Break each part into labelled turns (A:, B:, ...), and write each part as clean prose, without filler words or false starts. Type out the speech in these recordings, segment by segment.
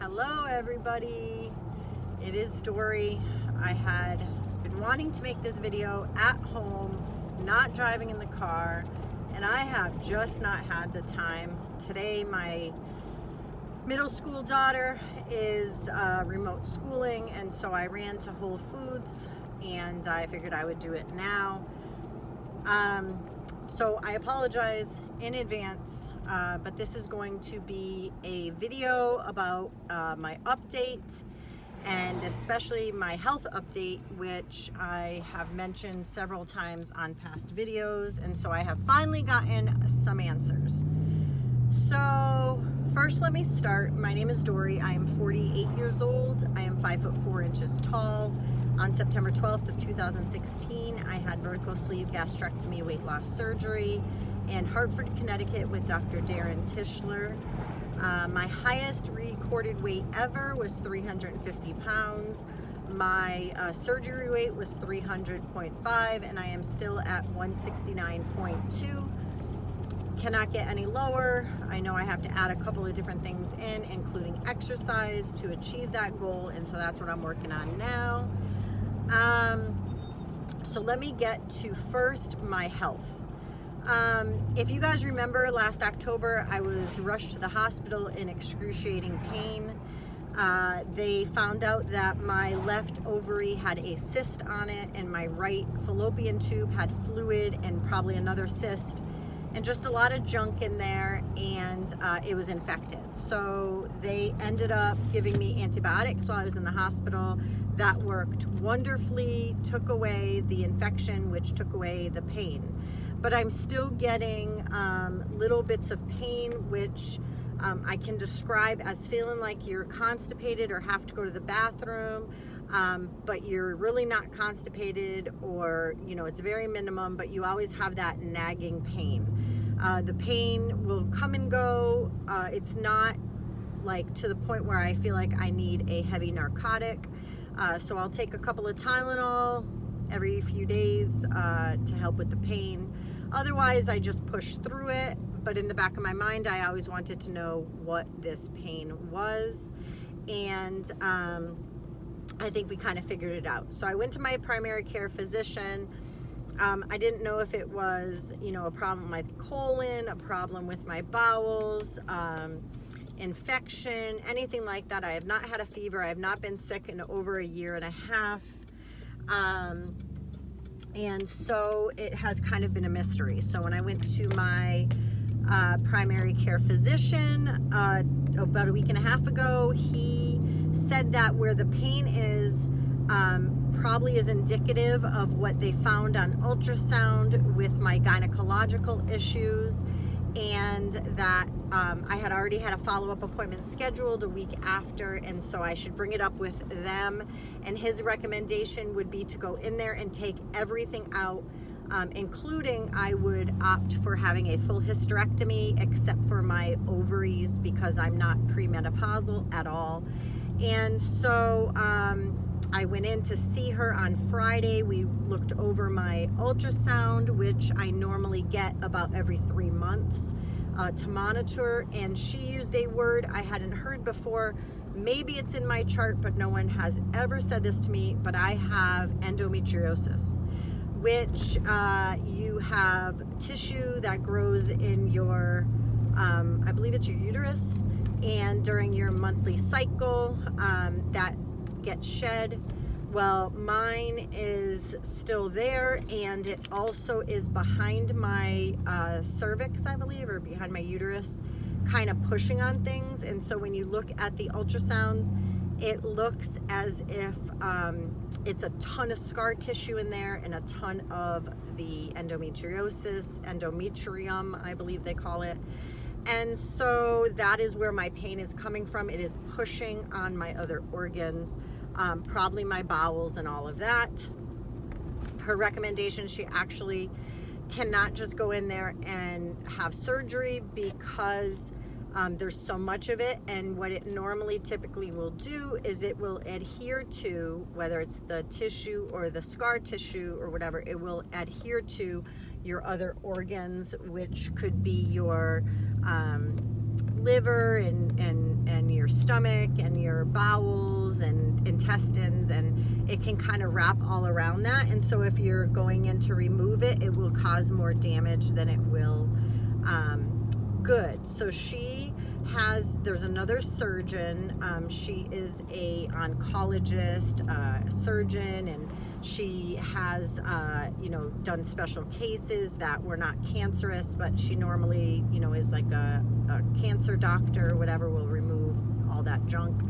A: Hello everybody, it is Dory. I had been wanting to make this video at home, not driving in the car, and I have just not had the time. Today my middle school daughter is remote schooling, and so I ran to Whole Foods and I figured I would do it now. So I apologize in advance, but this is going to be a video about my update, and especially my health update, which I have mentioned several times on past videos, and so I have finally gotten some answers. So first, let me start. My name is Dory. I am 48 years old. I am 5'4" tall. On September 12th of 2016, I had vertical sleeve gastrectomy weight loss surgery in Hartford, Connecticut with Dr. Darren Tischler. My highest recorded weight ever was 350 pounds. My surgery weight was 300.5, and I am still at 169.2. Cannot get any lower. I know I have to add a couple of different things in, including exercise, to achieve that goal, and so that's what I'm working on now. So let me get to first my health. If you guys remember, last October I was rushed to the hospital in excruciating pain. They found out that my left ovary had a cyst on it, and my right fallopian tube had fluid and probably another cyst, and just a lot of junk in there, and it was infected. So they ended up giving me antibiotics while I was in the hospital. That worked wonderfully, took away the infection, which took away the pain. But I'm still getting little bits of pain, which I can describe as feeling like you're constipated or have to go to the bathroom, but you're really not constipated, or it's very minimum, but you always have that nagging pain. The pain will come and go. It's not like to the point where I feel like I need a heavy narcotic. So I'll take a couple of Tylenol every few days to help with the pain. Otherwise, I just push through it. But in the back of my mind, I always wanted to know what this pain was. And I think we kind of figured it out. So I went to my primary care physician. I didn't know if it was, a problem with my colon, a problem with my bowels, infection, anything like that. I have not had a fever. I have not been sick in over a year and a half. And so it has kind of been a mystery. So when I went to my primary care physician about a week and a half ago, he said that where the pain is probably is indicative of what they found on ultrasound with my gynecological issues, and that I had already had a follow-up appointment scheduled a week after, and so I should bring it up with them. And his recommendation would be to go in there and take everything out, including I would opt for having a full hysterectomy except for my ovaries, because I'm not premenopausal at all. And so I went in to see her on Friday. We looked over my ultrasound, which I normally get about every 3 months to monitor, and she used a word I hadn't heard before. Maybe it's in my chart, but no one has ever said this to me, but I have endometriosis, which you have tissue that grows in your, I believe it's your uterus, and during your monthly cycle, that gets shed. Well, mine is still there, and it also is behind my cervix, I believe, or behind my uterus, kind of pushing on things. And so when you look at the ultrasounds, it looks as if it's a ton of scar tissue in there, and a ton of the endometriosis, endometrium, I believe they call it. And so that is where my pain is coming from. It is pushing on my other organs, probably my bowels and all of that. Her recommendation, she actually cannot just go in there and have surgery, because there's so much of it, and what it normally typically will do is it will adhere to, whether it's the tissue or the scar tissue or whatever, it will adhere to your other organs, which could be your liver and your stomach and your bowels and intestines, and it can kind of wrap all around that. And so if you're going in to remove it, it will cause more damage than it will good. So there's another surgeon. She is a oncologist, surgeon, and she has, done special cases that were not cancerous, but she normally, is like a cancer doctor or whatever, will remove all that junk.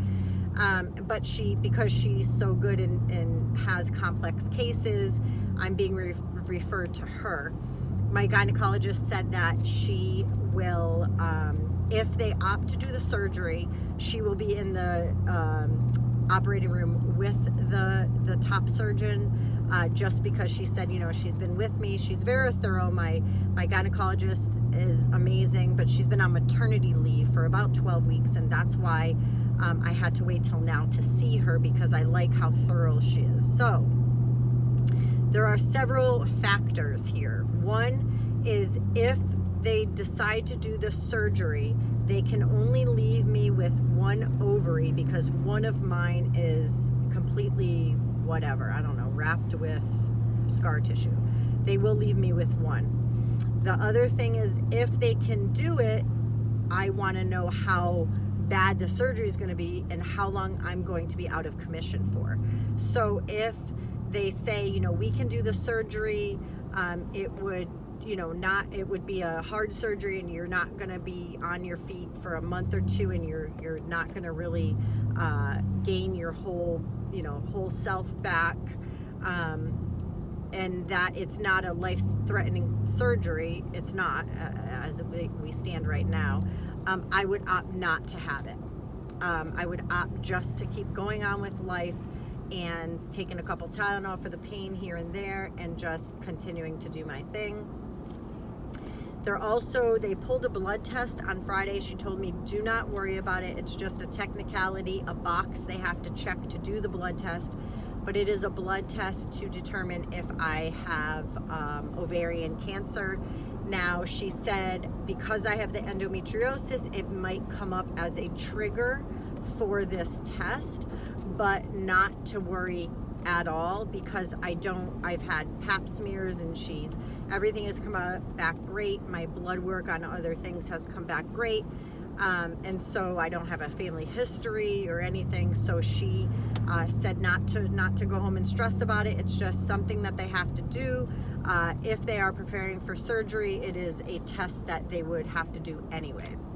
A: But because she's so good and has complex cases, I'm being referred to her. My gynecologist said that she will, if they opt to do the surgery, she will be in the operating room with the top surgeon, just because she said, she's been with me. She's very thorough. My gynecologist is amazing, but she's been on maternity leave for about 12 weeks, and that's why I had to wait till now to see her, because I like how thorough she is. So there are several factors here. One is, if they decide to do the surgery, they can only leave me with one ovary, because one of mine is completely whatever, I don't know, wrapped with scar tissue. They will leave me with one. The other thing is, if they can do it, I want to know how bad the surgery is going to be and how long I'm going to be out of commission for. So if they say, we can do the surgery, it would it would be a hard surgery, and you're not going to be on your feet for a month or two, and you're not going to really gain your whole self back, and that it's not a life-threatening surgery. It's not, as we stand right now. I would opt not to have it. I would opt just to keep going on with life and taking a couple Tylenol for the pain here and there, and just continuing to do my thing. They pulled a blood test on Friday. She told me, do not worry about it. It's just a technicality, a box they have to check to do the blood test. But it is a blood test to determine if I have ovarian cancer. Now, she said, because I have the endometriosis, it might come up as a trigger for this test, but not to worry at all, because I've had pap smears, and everything has come back great. My blood work on other things has come back great. And so I don't have a family history or anything. So she said not to go home and stress about it. It's just something that they have to do. If they are preparing for surgery, it is a test that they would have to do anyways.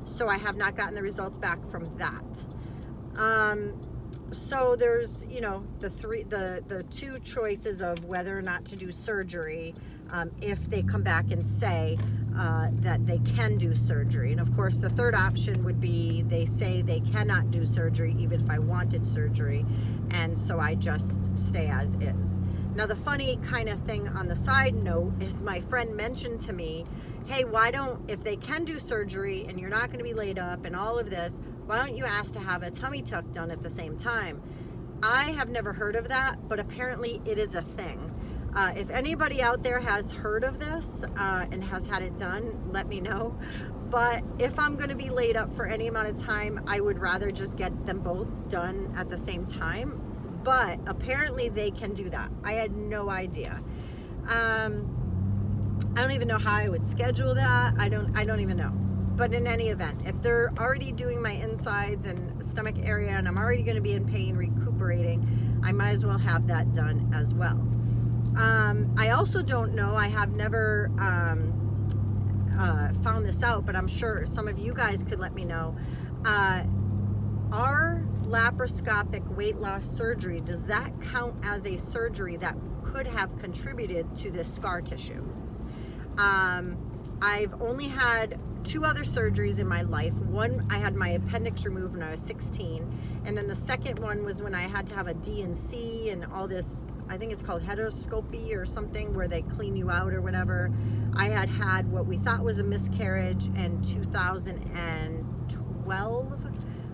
A: So I have not gotten the results back from that. So there's, the two choices of whether or not to do surgery, if they come back and say that they can do surgery. And of course, the third option would be they say they cannot do surgery even if I wanted surgery, and so I just stay as is. Now, the funny kind of thing on the side note is, my friend mentioned to me, hey, if they can do surgery and you're not going to be laid up and all of this, why don't you ask to have a tummy tuck done at the same time? I have never heard of that, but apparently it is a thing. If anybody out there has heard of this and has had it done, let me know. But if I'm going to be laid up for any amount of time, I would rather just get them both done at the same time. But apparently they can do that. I had no idea. I don't even know how I would schedule that. I don't even know. But in any event, if they're already doing my insides and stomach area, and I'm already going to be in pain recuperating, I might as well have that done as well. I also don't know, I have never found this out, but I'm sure some of you guys could let me know. Our laparoscopic weight loss surgery, does that count as a surgery that could have contributed to this scar tissue? I've only had 2 other surgeries in my life. One, I had my appendix removed when I was 16, and then the second one was when I had to have a D&C and all this, I think it's called heteroscopy or something, where they clean you out or whatever. I had what we thought was a miscarriage in 2012,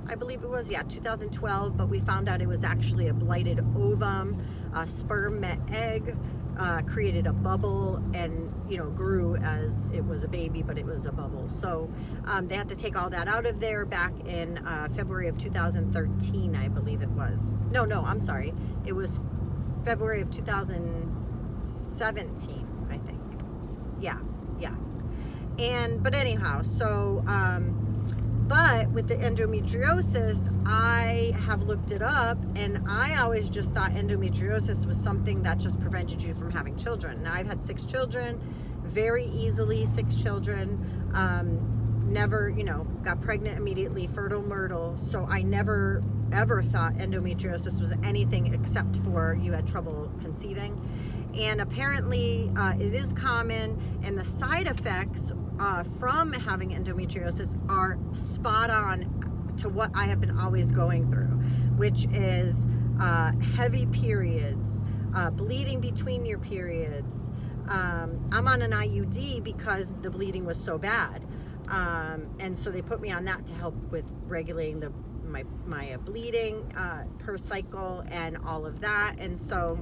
A: I believe it was, 2012, but we found out it was actually a blighted ovum. Sperm met egg. created a bubble and, you know, grew as it was a baby, but it was a bubble. So they had to take all that out of there back in February of 2013, I believe it was. No, I'm sorry. It was February of 2017, I think. Yeah. But anyhow, so, but with the endometriosis, I have looked it up, and I always just thought endometriosis was something that just prevented you from having children. Now, I've had 6 children, very easily 6 children, never, you know, got pregnant immediately, fertile myrtle, so I never ever thought endometriosis was anything except for you had trouble conceiving. And apparently it is common, and the side effects from having endometriosis are spot on to what I have been always going through, which is heavy periods, bleeding between your periods. I'm on an IUD because the bleeding was so bad, and so they put me on that to help with regulating my bleeding per cycle and all of that. And so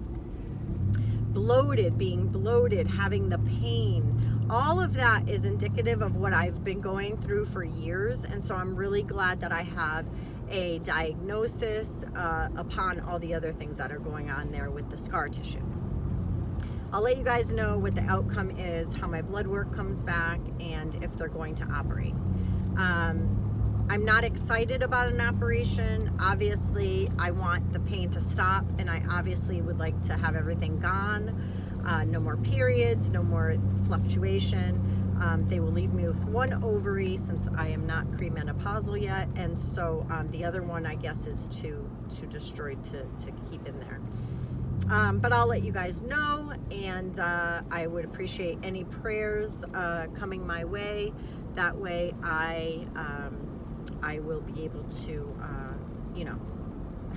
A: being bloated, having the pain, all of that is indicative of what I've been going through for years. And so I'm really glad that I have a diagnosis upon all the other things that are going on there with the scar tissue. I'll let you guys know what the outcome is, how my blood work comes back, and if they're going to operate. I'm not excited about an operation. Obviously, I want the pain to stop, and I obviously would like to have everything gone. No more periods, no more fluctuation. They will leave me with 1 ovary since I am not premenopausal yet, and so the other one, I guess, is to destroy, to keep in there. But I'll let you guys know, and I would appreciate any prayers coming my way. That way I will be able to, you know,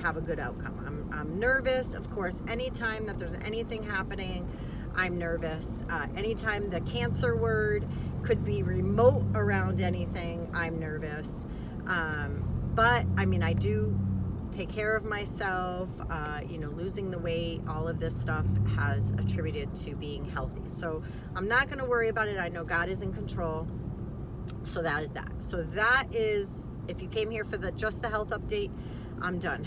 A: have a good outcome. I'm nervous, of course. Anytime that there's anything happening, I'm nervous. Anytime the cancer word could be remote around anything, I'm nervous. But I mean, I do take care of myself. You know, losing the weight, all of this stuff has attributed to being healthy. So I'm not going to worry about it. I know God is in control. So that is that. So that is, if you came here for just the health update, I'm done.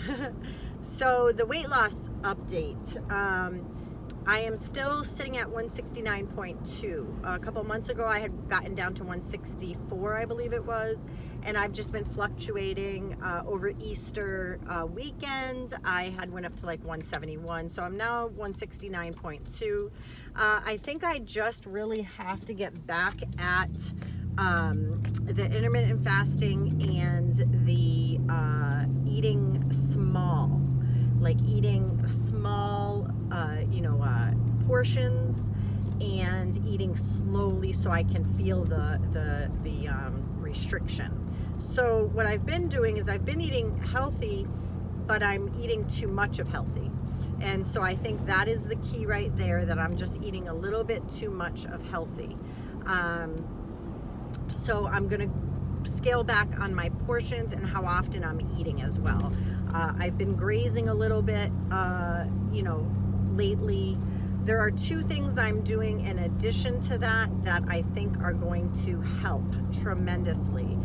A: So the weight loss update, I am still sitting at 169.2. A couple months ago, I had gotten down to 164, I believe it was, and I've just been fluctuating. Over Easter weekend, I had went up to like 171, so I'm now 169.2. I think I just really have to get back at the intermittent fasting and the eating small, you know, portions, and eating slowly so I can feel the restriction. So what I've been doing is I've been eating healthy, but I'm eating too much of healthy. And so I think that is the key right there, that I'm just eating a little bit too much of healthy. So I'm going to scale back on my portions and how often I'm eating as well. I've been grazing a little bit, you know, lately. There are 2 things I'm doing in addition to that I think are going to help tremendously.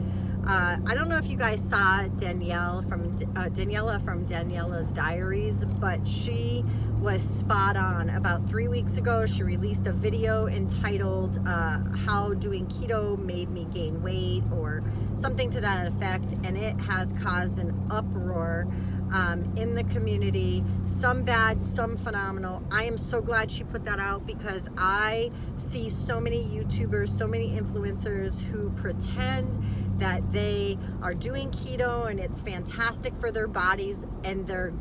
A: I don't know if you guys saw Daniela from Daniela's Diaries, but she was spot on. About 3 weeks ago, she released a video entitled How Doing Keto Made Me Gain Weight, or something to that effect, and it has caused an uproar in the community, some bad, some phenomenal. I am so glad she put that out, because I see so many YouTubers, so many influencers who pretend that they are doing keto and it's fantastic for their bodies, and they're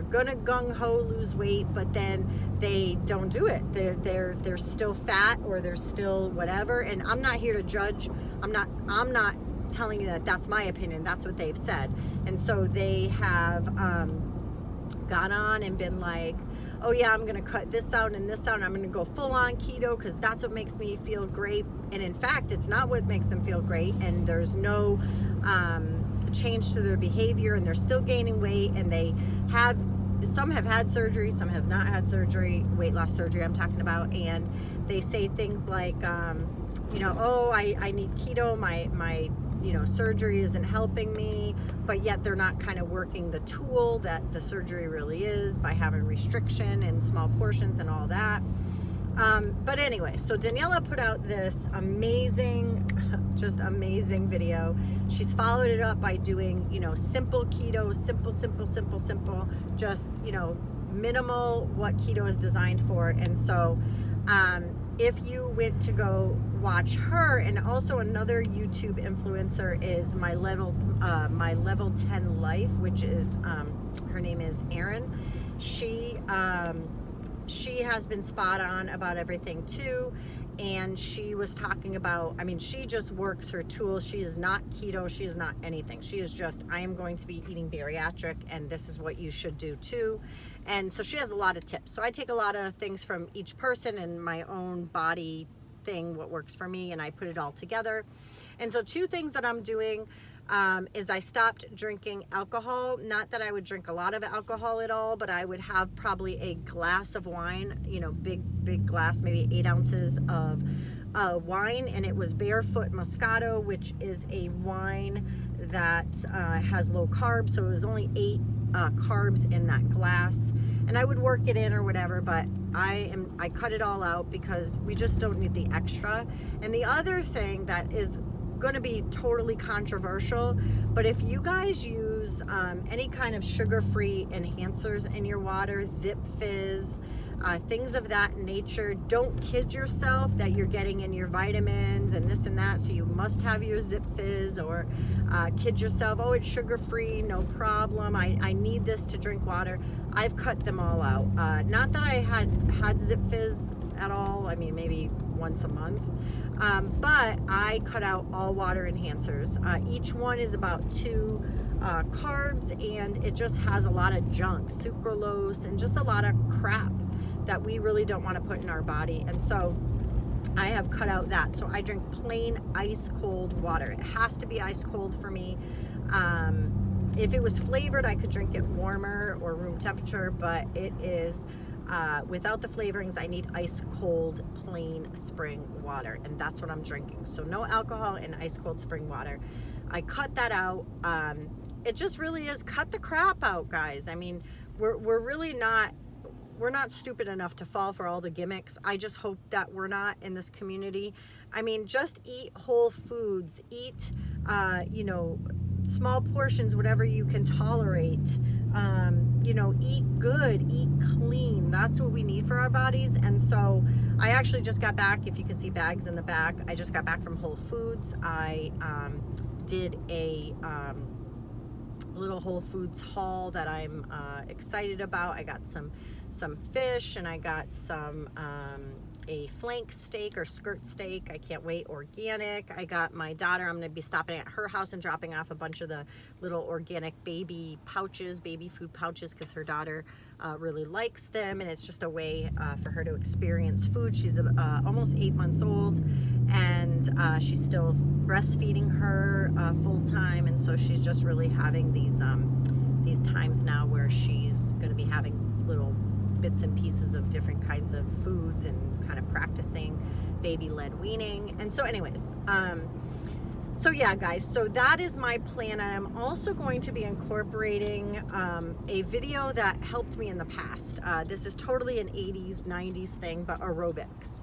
A: gonna gung-ho lose weight, but then they don't do it. They're still fat, or they're still whatever. And I'm not here to judge. I'm not telling you that that's my opinion. That's what they've said. And so they have gone on and been like, oh yeah, I'm gonna cut this out and this out, and I'm gonna go full on keto because that's what makes me feel great. And in fact, it's not what makes them feel great, and there's no change to their behavior, and they're still gaining weight, and they have some have had surgery, some have not had surgery, weight loss surgery I'm talking about, and they say things like, you know, oh, I need keto, my you know, surgery isn't helping me, but yet they're not kind of working the tool that the surgery really is by having restriction and small portions and all that. But anyway, so Daniela put out this amazing, just amazing video. She's followed it up by doing, you know, simple keto, simple, just, you know, minimal what keto is designed for. And so, if you went to go watch her, and also another YouTube influencer is my level 10 life, which is, her name is Erin. She has been spot on about everything too. And she was talking about, I mean, she just works her tools. She is not keto. She is not anything. She is just, I am going to be eating bariatric, and this is what you should do too. And so she has a lot of tips. So I take a lot of things from each person and my own body thing, what works for me, and I put it all together. And so 2 things that I'm doing is I stopped drinking alcohol. Not that I would drink a lot of alcohol at all, but I would have probably a glass of wine, you know, big glass, maybe 8 ounces of wine. And it was Barefoot Moscato, which is a wine that has low carbs. So it was only 8 carbs in that glass. And I would work it in or whatever, but I cut it all out because we just don't need the extra. And the other thing that is going to be totally controversial, but if you guys use any kind of sugar-free enhancers in your water, Zip Fizz, things of that nature, don't kid yourself that you're getting in your vitamins and this and that, so you must have your Zip Fizz, or kid yourself, oh, it's sugar-free, no problem, I need this to drink water. I've cut them all out. Not that I had Zip Fizz at all, I mean, maybe once a month. But I cut out all water enhancers. Each one is about 2 carbs, and it just has a lot of junk, sucralose, and just a lot of crap that we really don't want to put in our body. And so I have cut out that. So I drink plain ice cold water. It has to be ice cold for me. If it was flavored, I could drink it warmer or room temperature, but it is without the flavorings. I need ice cold plain spring water, and that's what I'm drinking. So no alcohol and ice cold spring water. I cut that out. It just really is, cut the crap out, guys. I mean, we're really not, we're not stupid enough to fall for all the gimmicks. I just hope that we're not in this community. I mean, just eat whole foods, eat you know, small portions, whatever you can tolerate. You know, eat good, eat clean. That's what we need for our bodies. And so I actually just got back, if you can see bags in the back, I just got back from Whole Foods. I did a little Whole Foods haul that I'm excited about. I got some fish, and I got some a flank steak or skirt steak. I can't wait. Organic. I got my daughter, I'm going to be stopping at her house and dropping off a bunch of the little organic baby pouches, baby food pouches, because her daughter really likes them, and it's just a way for her to experience food. She's almost 8 months old, and she's still breastfeeding her full time, and so she's just really having these times now where she's going to be having little bits and pieces of different kinds of foods and kind of practicing baby-led weaning. And so anyways, so yeah, guys, so that is my plan. And I'm also going to be incorporating a video that helped me in the past. This is totally an 80s, 90s thing, but aerobics.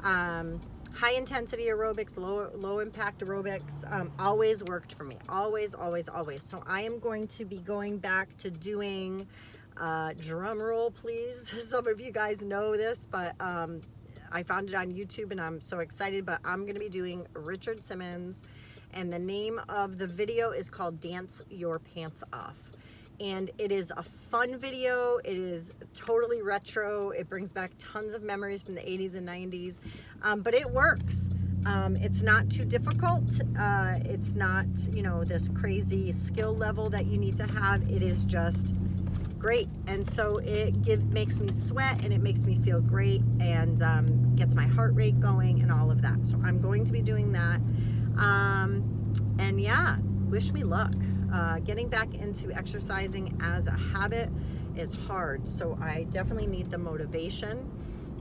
A: High intensity aerobics, low impact aerobics, always worked for me. Always. So I am going to be going back to doing, drum roll please. Some of you guys know this, but I found it on YouTube and I'm so excited, but I'm going to be doing Richard Simmons, and the name of the video is called Dance Your Pants Off. And it is a fun video. It is totally retro. It brings back tons of memories from the 80s and 90s, but it works. It's not too difficult. It's not, you know, this crazy skill level that you need to have. It is just great. And so it makes me sweat, and it makes me feel great, and gets my heart rate going and all of that. So I'm going to be doing that. And yeah, wish me luck. Getting back into exercising as a habit is hard. So I definitely need the motivation.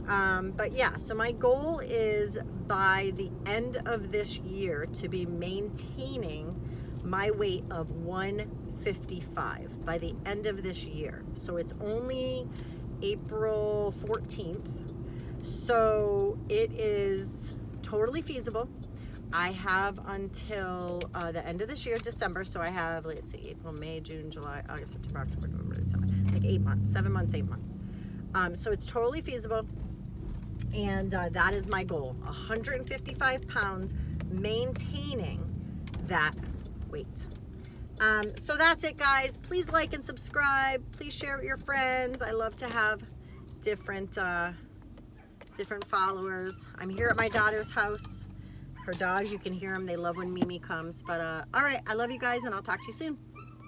A: But yeah, so my goal is by the end of this year to be maintaining my weight of 155 by the end of this year. So it's only April 14th. So it is totally feasible. I have until the end of this year, December. So I have, let's see, April, May, June, July, August, September, October, November, December. Like 8 months, 7 months, 8 months. So it's totally feasible. And that is my goal, 155 pounds, maintaining that weight. So that's it, guys. Please like and subscribe. Please share with your friends. I love to have different followers. I'm here at my daughter's house. Her dogs, you can hear them. They love when Mimi comes. But all right, I love you guys, and I'll talk to you soon.